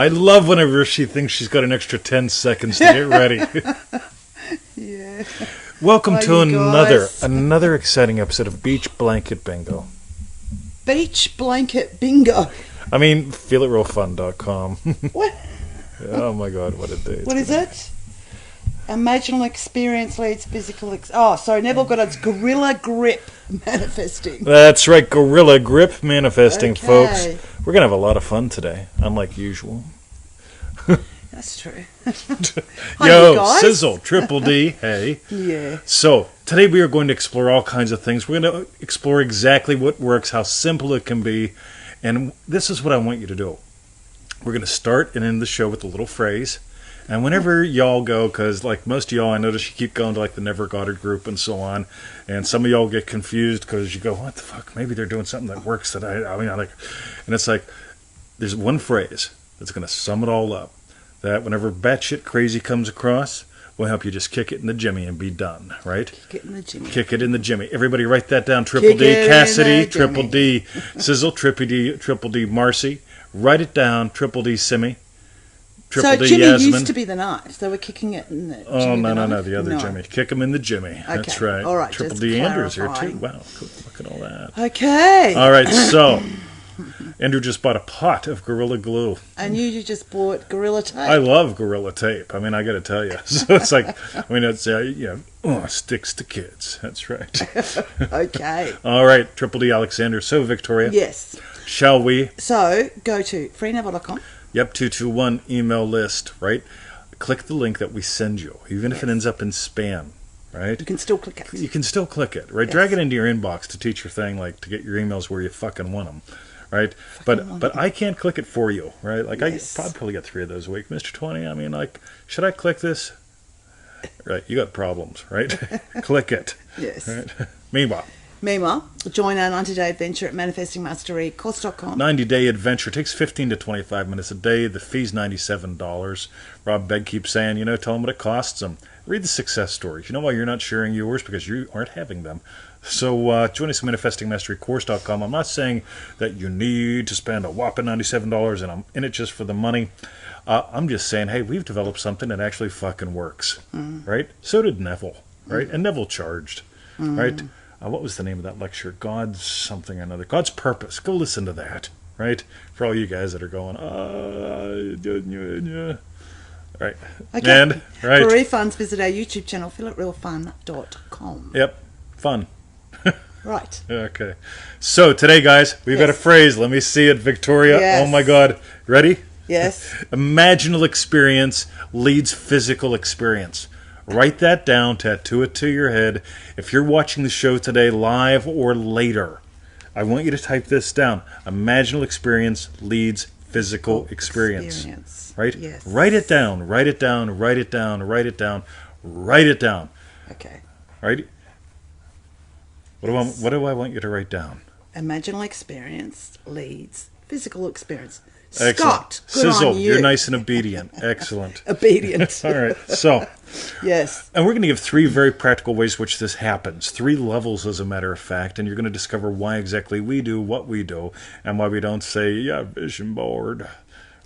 I love whenever she thinks she's got an extra 10 seconds to get ready. Yeah. Welcome to you guys. another exciting episode of Beach Blanket Bingo. Beach blanket bingo. I mean, feelitrealfun.com. What? Oh my God, what a day. What is it? Imaginal experience leads physical... Neville Goddard's Gorilla Grip Manifesting. That's right, Gorilla Grip Manifesting, Okay. folks. We're going to have a lot of fun today, unlike usual. That's true. Yo, you guys. Sizzle, Triple D, hey. Yeah. So, today we are going to explore all kinds of things. We're going to explore exactly what works, how simple it can be, and this is what I want you to do. We're going to start and end the show with a little phrase, and whenever y'all go, because like most of y'all, I notice you keep going to like the Neville Goddard group and so on, and some of y'all get confused because you go, what the fuck, maybe they're doing something that works that I like, and it's like, there's one phrase that's going to sum it all up, that whenever batshit crazy comes across, will help you just kick it in the jimmy and be done, right? Kick it in the jimmy. Kick it in the jimmy. Everybody write that down. Triple Kick D it in Cassidy, the Triple jimmy. D Sizzle, Triple D Marcy. Write it down. Triple D Simi. Triple So D Jimmy Yasmin. used to be the knife. They were kicking it in the Oh, Jimmy no, knife? the other Jimmy. Kick him in the jimmy. That's right. All right, Triple just D Andrews here too. clarifying. Wow, cool. Look at all that. Okay. All right, so Andrew just bought a pot of Gorilla Glue. And you just bought Gorilla Tape. I love Gorilla Tape. I mean, I got to tell you. So it's like, it's sticks to kids. That's right. Okay. All right, Triple D Alexander. So, Victoria, Yes. shall we? So, go to freeneville.com. Yep, 221 email list, right? Click the link that we send you, even if it ends up in spam, right? You can still click it. You can still click it, right? Yes. Drag it into your inbox to teach your thing, like to get your emails where you fucking want them, right? But I can't click it for you, right? Like Yes. I probably get 3 of those a week, Mr. 20. I mean, like, should I click this? Right, you got problems, right? Click it. Yes. Right? Meanwhile, Join our 90-day adventure at manifestingmasterycourse.com. 90-day adventure takes 15 to 25 minutes a day. The fee's $97. Rob Begg keeps saying, tell them what it costs them. Read the success stories. You know why you're not sharing yours? Because you aren't having them. So join us at manifestingmasterycourse.com. I'm not saying that you need to spend a whopping $97 and I'm in it just for the money. I'm just saying, hey, we've developed something that actually fucking works, right? So did Neville, right? And Neville charged, right? What was the name of that lecture? God's something or another. God's Purpose. Go listen to that, right? For all you guys that are going, right. Okay. And, right. For refunds, visit our YouTube channel, feelitrealfun.com. Yep. Fun. Right. Okay. So today, guys, we've got a phrase. Let me see it, Victoria. Yes. Oh, my God. Ready? Yes. Imaginal experience leads physical experience. Write that down, tattoo it to your head. If you're watching the show today live or later, I want you to type this down. Imaginal experience leads physical experience. Right? Yes. Write it down. Write it down. Write it down. Write it down. Write it down. Okay. Right? What do I want you to write down? Imaginal experience leads physical experience. Excellent. Scott, good Sizzle, on you. you're nice and obedient. Excellent. Obedient. All right. So, Yes. and we're going to give 3 very practical ways which this happens. 3 levels, as a matter of fact, and you're going to discover why exactly we do what we do and why we don't say, vision board,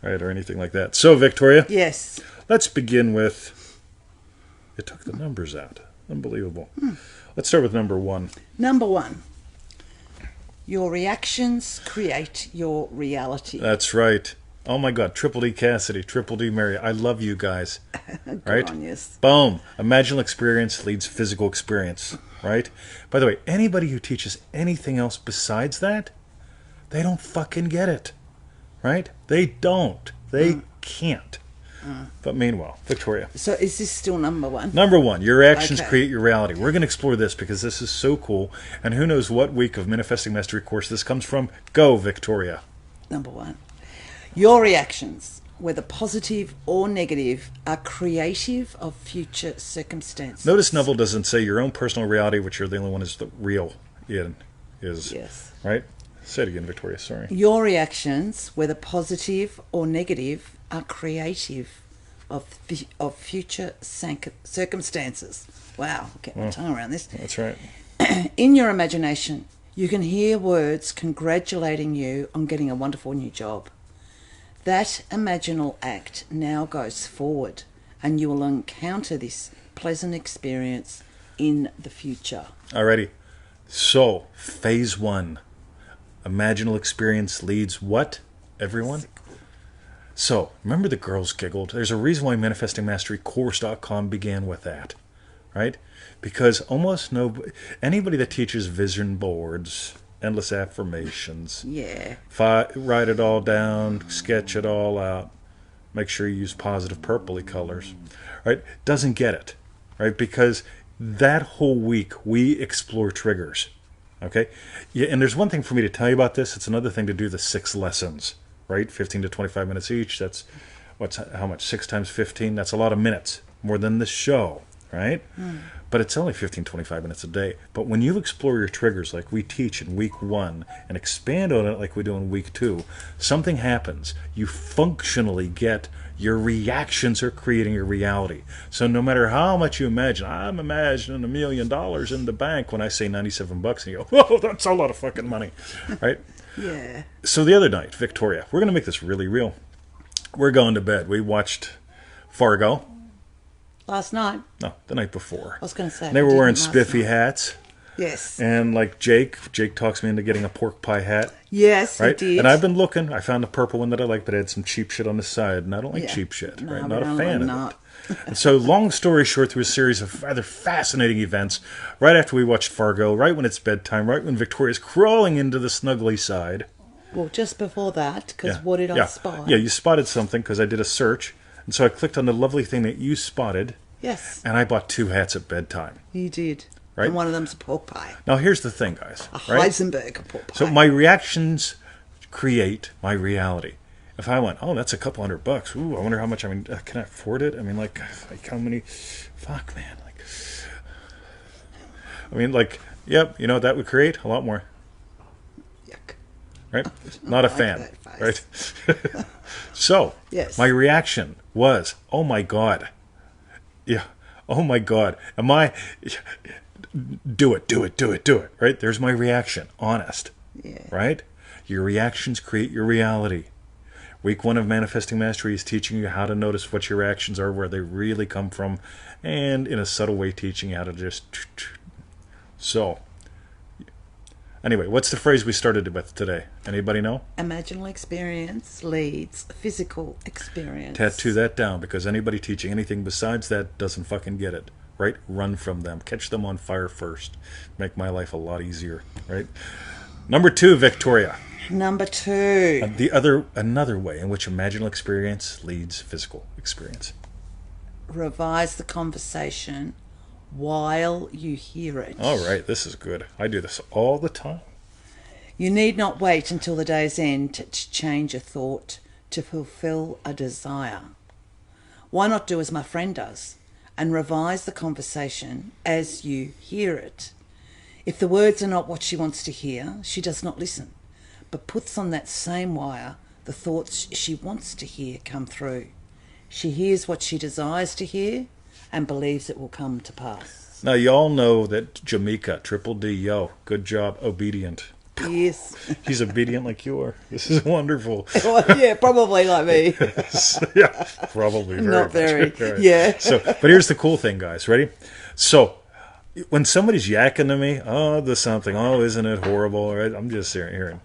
right, or anything like that. So, Victoria, Yes. let's begin with, it took the numbers out. Unbelievable. Let's start with number 1. Number 1. Your reactions create your reality. That's right. Oh my God, Triple D Cassidy, Triple D Mary, I love you guys. Right? On, yes. Boom. Imaginal experience leads physical experience. Right? By the way, anybody who teaches anything else besides that, they don't fucking get it. Right? They don't. They can't. But meanwhile, Victoria. So is this still number 1? Number 1, your actions Okay. create your reality. We're going to explore this because this is so cool. And who knows what week of Manifesting Mastery course this comes from. Go, Victoria. Number 1. Your reactions, whether positive or negative, are creative of future circumstances. Notice Neville doesn't say your own personal reality, which you're the only one is the real in is. Yes. Right? Say it again, Victoria. Sorry. Your reactions, whether positive or negative, are creative of future circumstances. Wow, I'll get my tongue around this. That's right. In your imagination, you can hear words congratulating you on getting a wonderful new job. That imaginal act now goes forward, and you will encounter this pleasant experience in the future. Alrighty. So, phase 1. Imaginal experience leads what, everyone? So, remember the Girls Giggled? There's a reason why ManifestingMasteryCourse.com began with that, right? Because almost anybody that teaches vision boards, endless affirmations, Yeah. write it all down, sketch it all out, make sure you use positive purpley colors, right? Doesn't get it, right? Because that whole week we explore triggers, okay? Yeah, and there's one thing for me to tell you about this. It's another thing to do the 6 lessons, right? 15 to 25 minutes each. That's how much? 6 times 15. That's a lot of minutes, more than this show, right? But it's only 15, 25 minutes a day. But when you explore your triggers like we teach in week 1 and expand on it like we do in week 2, something happens. You functionally get your reactions are creating your reality. So no matter how much you imagine, I'm imagining $1 million in the bank when I say $97, and you go, whoa, that's a lot of fucking money, right? Yeah. So the other night, Victoria, we're going to make this really real. We're going to bed. We watched Fargo. Last night. No, the night before. I was going to say. And they were wearing spiffy hats. Yes. And like Jake talks me into getting a pork pie hat. Yes, right? he did. And I've been looking. I found a purple one that I like, but it had some cheap shit on the side. And I don't like cheap shit. No, right? Not a fan of it. it. And so, long story short, through a series of rather fascinating events, right after we watched Fargo, right when it's bedtime, right when Victoria's crawling into the snuggly side. Well, just before that, because what did I spot? Yeah, you spotted something because I did a search. And so I clicked on the lovely thing that you spotted. Yes. And I bought 2 hats at bedtime. You did. Right? And one of them's a pork pie. Now, here's the thing, guys. A right? Heisenberg pork pie. So my reactions create my reality. If I went, oh, that's a couple $100. Ooh, I wonder how much. Can I afford it? I mean, like how many? Fuck, man. Yep. You know what that would create? A lot more. Yuck. Right? Not a fan. Right? So, yes. My reaction was, oh my God. Yeah. Oh my God. Am I? Do it. Right? There's my reaction. Honest. Yeah. Right? Your reactions create your reality. Week 1 of Manifesting Mastery is teaching you how to notice what your reactions are, where they really come from, and in a subtle way teaching you how to just... So, anyway, what's the phrase we started with today? Anybody know? Imaginal experience leads physical experience. Tattoo that down, because anybody teaching anything besides that doesn't fucking get it. Right? Run from them. Catch them on fire first. Make my life a lot easier. Right? Number 2, Victoria. Number 2. Another way in which imaginal experience leads physical experience. Revise the conversation while you hear it. All right, this is good. I do this all the time. You need not wait until the day's end to change a thought, to fulfill a desire. Why not do as my friend does and revise the conversation as you hear it? If the words are not what she wants to hear, she does not listen, but puts on that same wire the thoughts she wants to hear come through. She hears what she desires to hear and believes it will come to pass. Now, you all know that Jamaica, Triple D, yo, good job, obedient. Yes. He's obedient like you are. This is wonderful. Well, yeah, probably like me. Yeah, probably very Not very. Right. Yeah. So, but here's the cool thing, guys. Ready? So, when somebody's yakking to me, oh, there's something, oh, isn't it horrible? Right? I'm just hearing,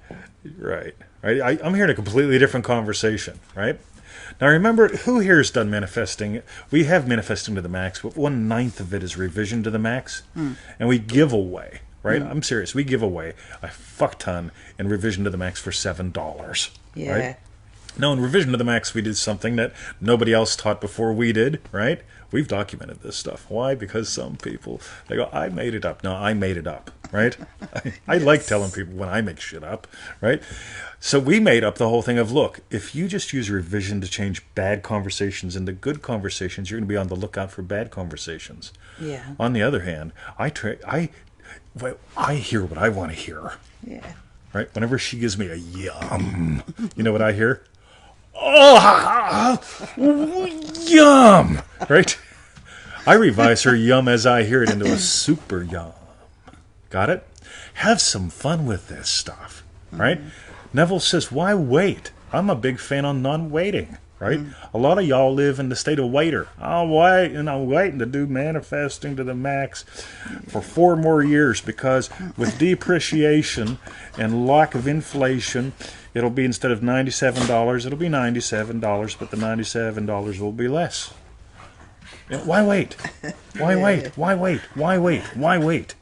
right? I'm hearing a completely different conversation, right? Now, remember, who here has done manifesting? We have manifesting to the max, but 1/9 of it is revision to the max. And we give away, right? I'm serious. We give away a fuck ton in revision to the max for $7. Yeah. Right? Now, in revision to the max, we did something that nobody else taught before we did, right? We've documented this stuff. Why? Because some people, they go, I made it up. No, I made it up, right? I like telling people when I make shit up, right? So we made up the whole thing of, look, if you just use revision to change bad conversations into good conversations, you're going to be on the lookout for bad conversations. Yeah. On the other hand, I hear what I want to hear. Yeah. Right? Whenever she gives me a yum, you know what I hear? Oh, yum! Right? I revise her yum as I hear it into a super yum. Got it? Have some fun with this stuff. Right? Neville says, why wait? I'm a big fan on non-waiting, right? A lot of y'all live in the state of waiter. I'll wait, and I'm waiting to do manifesting to the max for 4 more years, because with depreciation and lack of inflation, it'll be, instead of $97, it'll be $97, but the $97 will be less. Why wait? Why wait? Why wait? Why wait? Why wait?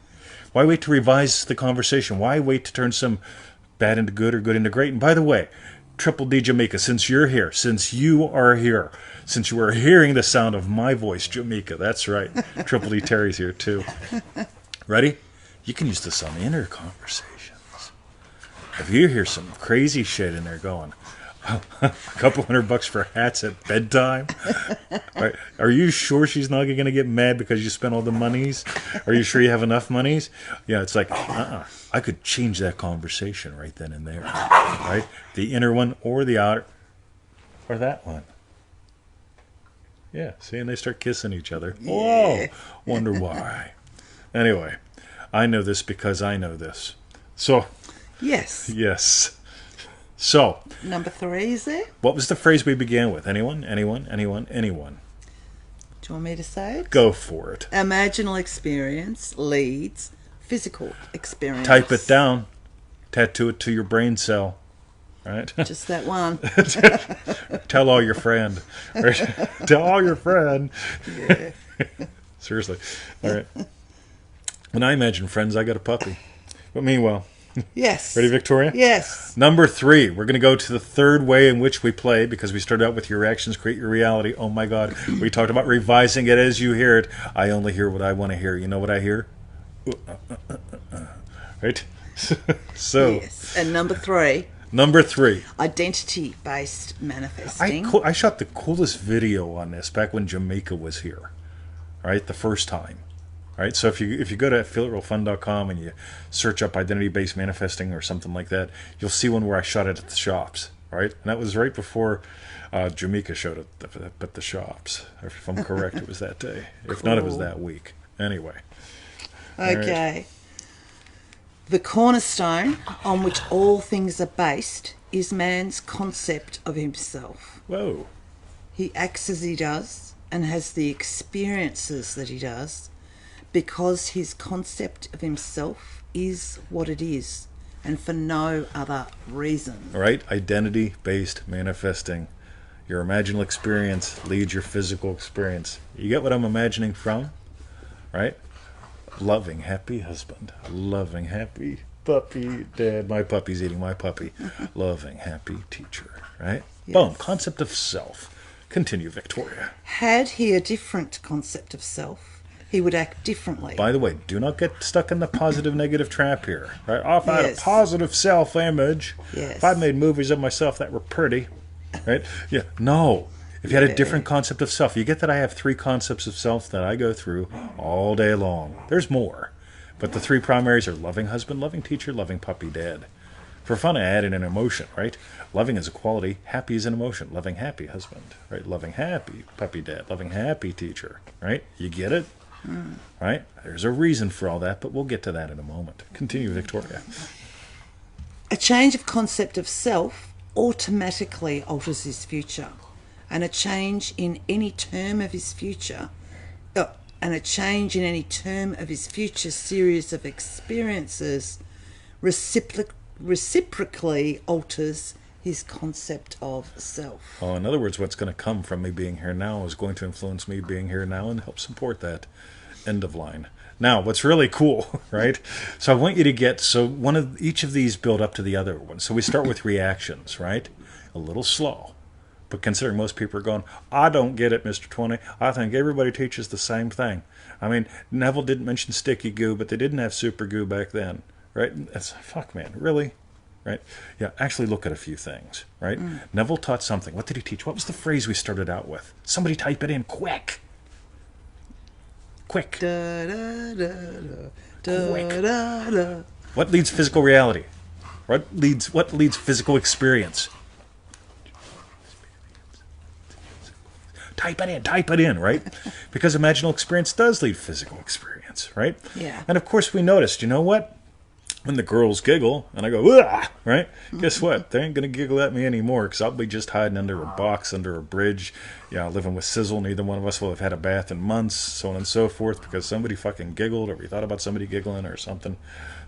Why wait to revise the conversation? Why wait to turn some bad into good or good into great? And by the way, Triple D Jamaica, since you're here, since you are here, since you are hearing the sound of my voice, Jamaica, that's right. Triple D Terry's here too. Ready? You can use this on the inner conversations. If you hear some crazy shit in there going, a couple $100 for hats at bedtime. Are you sure she's not going to get mad because you spent all the monies? Are you sure you have enough monies? Yeah, it's like, I could change that conversation right then and there. Right? The inner one or the outer, or that one. Yeah, see, and they start kissing each other. Whoa, wonder why. Anyway, I know this because I know this. So, Yes. yes. So, Number 3, is there? what was the phrase we began with? Anyone? Anyone? Anyone? Anyone? Do you want me to say it? Go for it. Imaginal experience leads physical experience. Type it down. Tattoo it to your brain cell. Right? Just that one. Tell all your friend. Right? Tell all your friend. Yeah. Seriously. All right. When I imagine friends, I got a puppy. But meanwhile, Yes. ready, Victoria? Yes. Number 3, we're going to go to the third way in which we play, because we started out with your reactions create your reality. Oh my God. We talked about revising it as you hear it. I only hear what I want to hear. You know what I hear? Right? So, Yes. And number 3, number 3. identity-based manifesting. I shot the coolest video on this back when Jamaica was here. Right? The first time. Right, so if you go to feelitrealfun.com and you search up identity-based manifesting or something like that, you'll see one where I shot it at the shops, right? And that was right before Jamaica showed it at the shops. If I'm correct, it was that day. If not, it was that week. Anyway. Okay. Right. The cornerstone on which all things are based is man's concept of himself. Whoa. He acts as he does and has the experiences that he does because his concept of himself is what it is, and for no other reason. All right, identity-based manifesting. Your imaginal experience leads your physical experience. You get what I'm imagining from? Right? Loving, happy husband. Loving, happy puppy dad. My puppy's eating my puppy. Loving, happy teacher. Right? Yes. Boom. Concept of self. Continue, Victoria. Had he a different concept of self, he would act differently. By the way, do not get stuck in the positive-negative trap here. Right? Oh, if I had a Yes. positive self-image, Yes. if I made movies of myself that were pretty, right? Yeah. No. If you had a different concept of self, you get that I have 3 concepts of self that I go through all day long. There's more. But the 3 primaries are loving husband, loving teacher, loving puppy dad. For fun, I added an emotion, right? Loving is a quality, happy is an emotion. Loving, happy husband, right? Loving, happy puppy dad, loving, happy teacher, right? You get it? Right? There's a reason for all that, but we'll get to that in a moment. Continue, Victoria. A change of concept of self automatically alters his future, and a change in any term of his future series of experiences reciprocally alters his concept of self. Oh, in other words, what's going to come from me being here now is going to influence me being here now and help support that. End of line. Now, what's really cool, right? So I want you to get, each of these build up to the other one. So we start with reactions, right? A little slow. But considering most people are going, I don't get it, Mr. 20. I think everybody teaches the same thing. I mean, Neville didn't mention sticky goo, but they didn't have super goo back then, right? That's, fuck, man, really? Right? Yeah, actually look at a few things, right? Neville taught something. What did he teach? What was the phrase we started out with? Somebody type it in, quick. Quick. Da, da, da, da, Quick. da, da. What leads physical reality? What leads physical experience? Type it in, right? Because imaginal experience does lead physical experience, right? Yeah. And of course we noticed, you know what? when the girls giggle and I go, "Ah!" Right? Guess what? They ain't going to giggle at me anymore because I'll be just hiding under a box, under a bridge, living with Sizzle. Neither one of us will have had a bath in months, so on and so forth, because somebody fucking giggled or we thought about somebody giggling or something.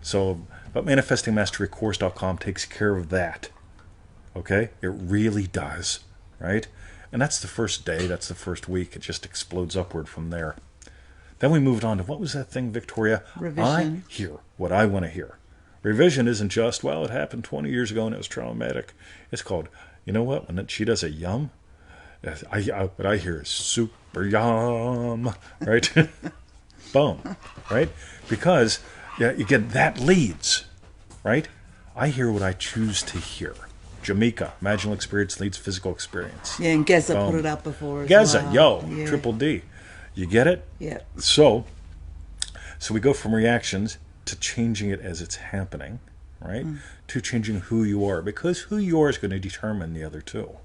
So, but manifestingmasterycourse.com takes care of that. Okay? It really does. Right? And that's the first day, that's the first week. It just explodes upward from there. Then we moved on to, what was that thing, Victoria? Revision. I hear what I want to hear. Revision isn't just, well, it happened 20 years ago and it was traumatic. It's called, you know what, when she does a yum, what I hear is super yum, right? Boom, right? Because you get that leads, right? I hear what I choose to hear. Jamaica, imaginal experience leads physical experience. Yeah, and Geza put it up before as Geza, well. yo, triple D. You get it? Yeah. So we go from reactions to changing it as it's happening, right? To changing who you are, because who you are is going to determine the other two,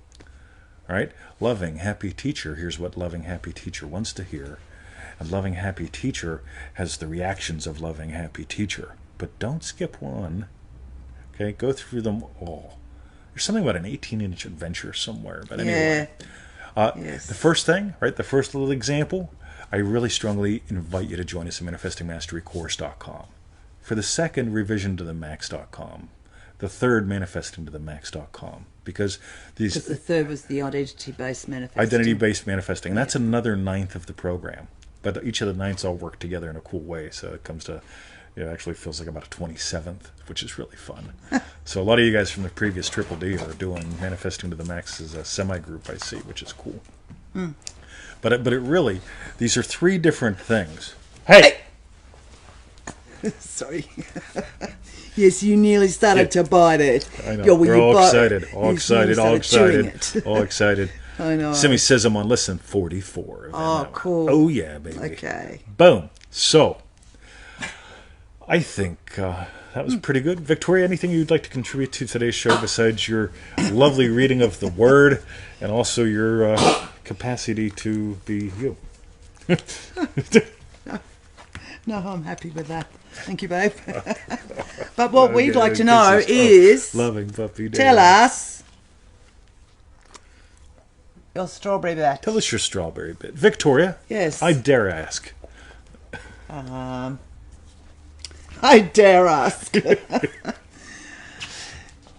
right? Loving, happy teacher, here's what loving, happy teacher wants to hear. And loving, happy teacher has the reactions of loving, happy teacher. But don't skip one, okay? Go through them all. There's something about an 18-inch adventure somewhere, but anyway. Yes. The first thing, right, the first little example, I really strongly invite you to join us at manifestingmasterycourse.com. For the second, revisiontothemax.com. The third, manifestingtothemax.com. Because the third was the identity-based manifesting. Identity-based manifesting. And that's another ninth of the program. But each of the ninths all work together in a cool way. So it comes to, it actually feels like about a 27th, which is really fun. So a lot of you guys from the previous Triple D are doing Manifesting to the Max as a semi-group, I see, which is cool. But it really, these are three different things. Hey! Sorry. Yes, you nearly started to bite it. I know. We're all excited. All excited. All excited. I know. Simi says I'm on lesson 44. Oh, cool. Oh, yeah, baby. Okay. Boom. So, I think that was pretty good. Victoria, anything you'd like to contribute to today's show besides your lovely reading of the Word and also your capacity to be you? No, I'm happy with that. Thank you, babe. But what we'd like to know is... Loving puppy day. Tell us your strawberry bit. Tell us your strawberry bit. Victoria? Yes. I dare ask. I dare ask.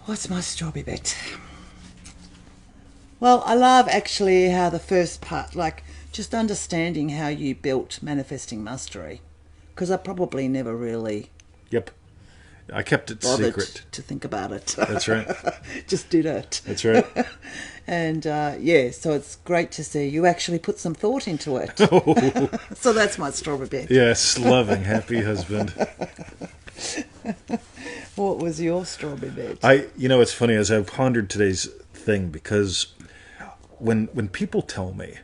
What's my strawberry bit? Well, I love actually how the first part, like just understanding how you built Manifesting Mastery. Because I probably never really... Yep. I kept it secret. To think about it. That's right. Just did it. That's right. And so it's great to see you actually put some thought into it. Oh. So that's my strawberry bit. Yes, loving, happy husband. What was your strawberry bit? It's funny as I pondered today's thing, because when people tell me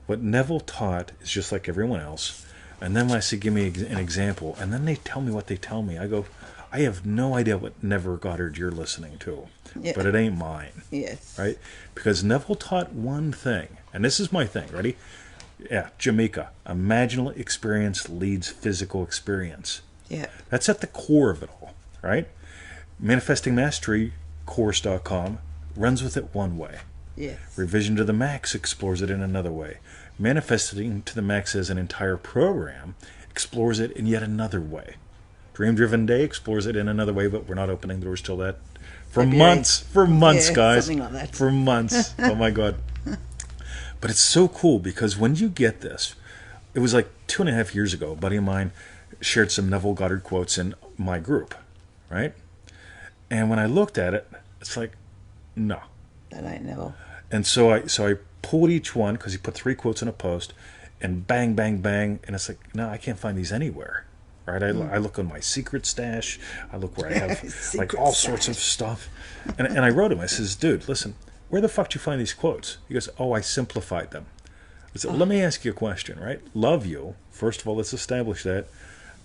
what Neville taught is just like everyone else, and then when I say, give me an example, and then they tell me what they tell me, I go, I have no idea what Neville Goddard you're listening to, but it ain't mine. Yes. Right? Because Neville taught one thing, and this is my thing, ready? Yeah, Jamaica. Imaginal experience leads physical experience. Yeah. That's at the core of it all, right? ManifestingMasteryCourse.com runs with it one way. Yes. Revision to the Max explores it in another way. Manifesting to the Max as an entire program explores it in yet another way. Dream Driven Day explores it in another way, but we're not opening doors till that. For months, guys. Something like that. For months. Oh my God. But it's so cool because when you get this, it was like 2.5 years ago, a buddy of mine shared some Neville Goddard quotes in my group, right? And when I looked at it, it's like, no. That ain't Neville. And so I pulled each one, because he put 3 quotes in a post, and bang, bang, bang, and it's like, no, I can't find these anywhere, right? I look on my secret stash, I look where I have like all sorts of stuff, and I wrote him. I says, dude, listen, where the fuck did you find these quotes? He goes, oh, I simplified them. I said, let me ask you a question, right? Love you. First of all, let's establish that.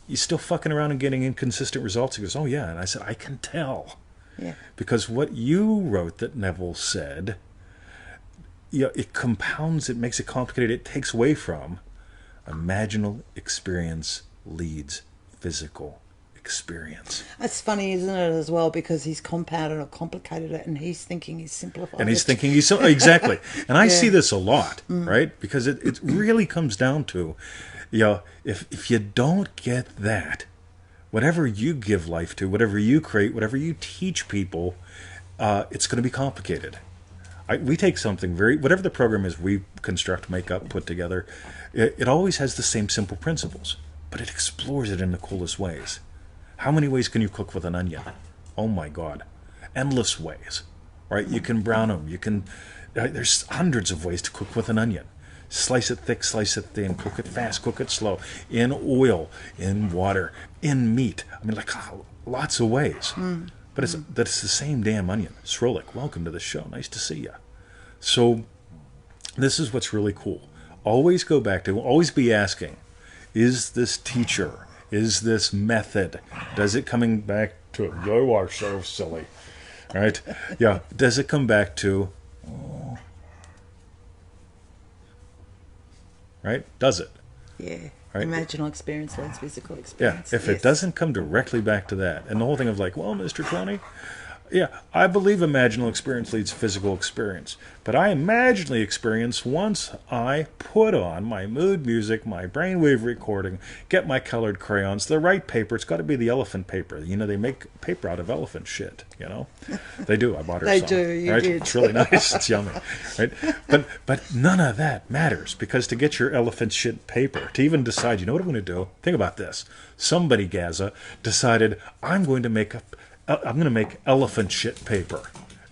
You still fucking around and getting inconsistent results? He goes, oh yeah. And I said, I can tell. Yeah. Because what you wrote that Neville said, it compounds, it makes it complicated, it takes away from imaginal experience leads physical experience. That's funny, isn't it, as well, because he's compounded or complicated it, and he's thinking he's simplified And he's it. thinking he's so exactly. And I Yeah. see this a lot, right? Because it really comes down to, if you don't get that, whatever you give life to, whatever you create, whatever you teach people, it's going to be complicated. We take something whatever the program is we construct, make up, put together, it always has the same simple principles, but it explores it in the coolest ways. How many ways can you cook with an onion? Oh my God. Endless ways, right? You can brown them. There's hundreds of ways to cook with an onion. Slice it thick, slice it thin, cook it fast, cook it slow, in oil, in water, in meat. I mean, lots of ways. But it's the same damn onion. Srolik, welcome to the show. Nice to see you. So this is what's really cool. Always be asking, is this teacher, is this method, does it coming back to, you are so silly, right? Yeah, does it come back to, right? Does it? Yeah. Right. Imaginal experience leads physical Yeah, experience. if it doesn't come directly back to that, and the whole thing of like, well, Mr. Tony, yeah, I believe imaginal experience leads physical experience. But I imaginally experience once I put on my mood music, my brainwave recording, get my colored crayons, the right paper. It's got to be the elephant paper. They make paper out of elephant shit, They do. I bought her They some. do, you right? did. It's really nice. It's yummy. Right? But none of that matters, because to get your elephant shit paper, to even decide, you know what I'm going to do? Think about this. Somebody, Gaza, decided, I'm going to make elephant shit paper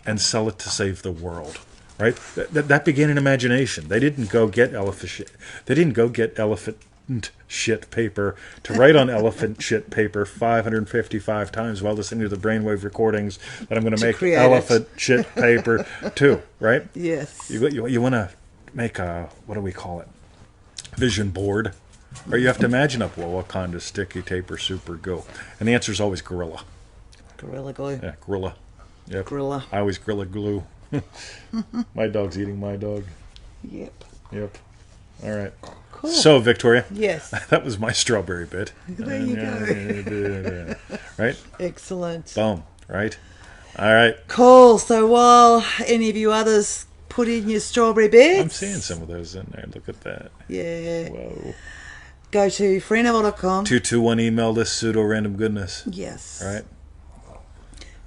and sell it to save the world, right? That began in imagination. They didn't go get elephant shit. They didn't go get elephant shit paper to write on elephant shit paper 555 times while listening to the brainwave recordings that I'm going to make elephant shit paper too, right? Yes. You want to make what do we call it? Vision board. Or you have to imagine what kind of sticky tape or soup or go. And the answer is always Gorilla. Gorilla glue. Yeah, Gorilla. Yep. Gorilla. I always Gorilla glue. My dog's eating my dog. Yep. All right. Cool. So, Victoria. Yes. That was my strawberry bit. There you go. Right? Excellent. Boom. Right? All right. Cool. So while any of you others put in your strawberry bits, I'm seeing some of those in there. Look at that. Yeah. Whoa. Go to freeneville.com. 221 email this pseudo random goodness. Yes. All right.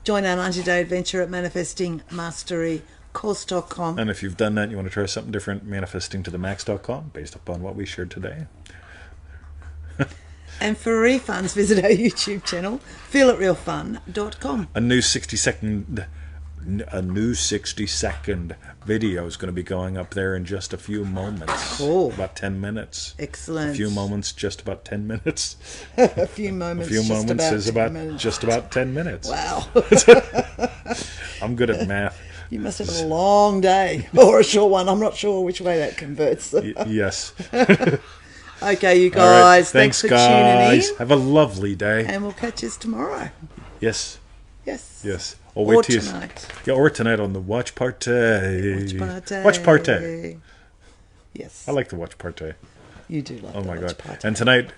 Join our 90-day adventure at manifestingmasterycourse.com. And if you've done that and you want to try something different, manifestingtothemax.com, based upon what we shared today. And for refunds, visit our YouTube channel, feelitrealfun.com. A new 60-second video is going to be going up there in just a few moments. Cool. About 10 minutes. Excellent. A few moments, just about 10 minutes. A few moments. A few just moments about is 10 about minutes. just about 10 minutes. Wow. I'm good at math. You must have a long day or a short one. I'm not sure which way that converts. Yes. Okay, you All right. guys. Thanks for guys. tuning in. Have a lovely day. And we'll catch us tomorrow. Yes. Yes. Yes. Or tonight. Yeah, or tonight on the Watch Party. Watch party. Watch Party. Yes. I like the Watch Party. You do like Oh the my watch God. party. And tonight,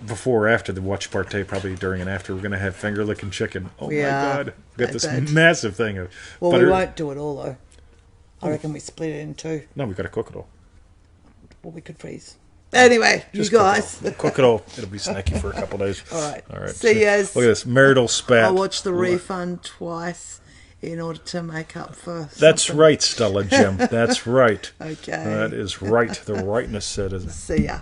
before or after the Watch Party, probably during and after, we're going to have finger licking chicken. Oh my God. We've got this massive thing of butter. We won't do it all though. I reckon we split it in two. No, we've got to cook it all. Well, we could freeze. Anyway, Just you guys. cook it all. It'll be snacky for a couple of days. All right. All right. See ya. Look at this. Marital spat. I watched the refund twice in order to make up for That's something. right, Stella Jim. That's right. Okay. That is right. The rightness said, isn't it? See ya.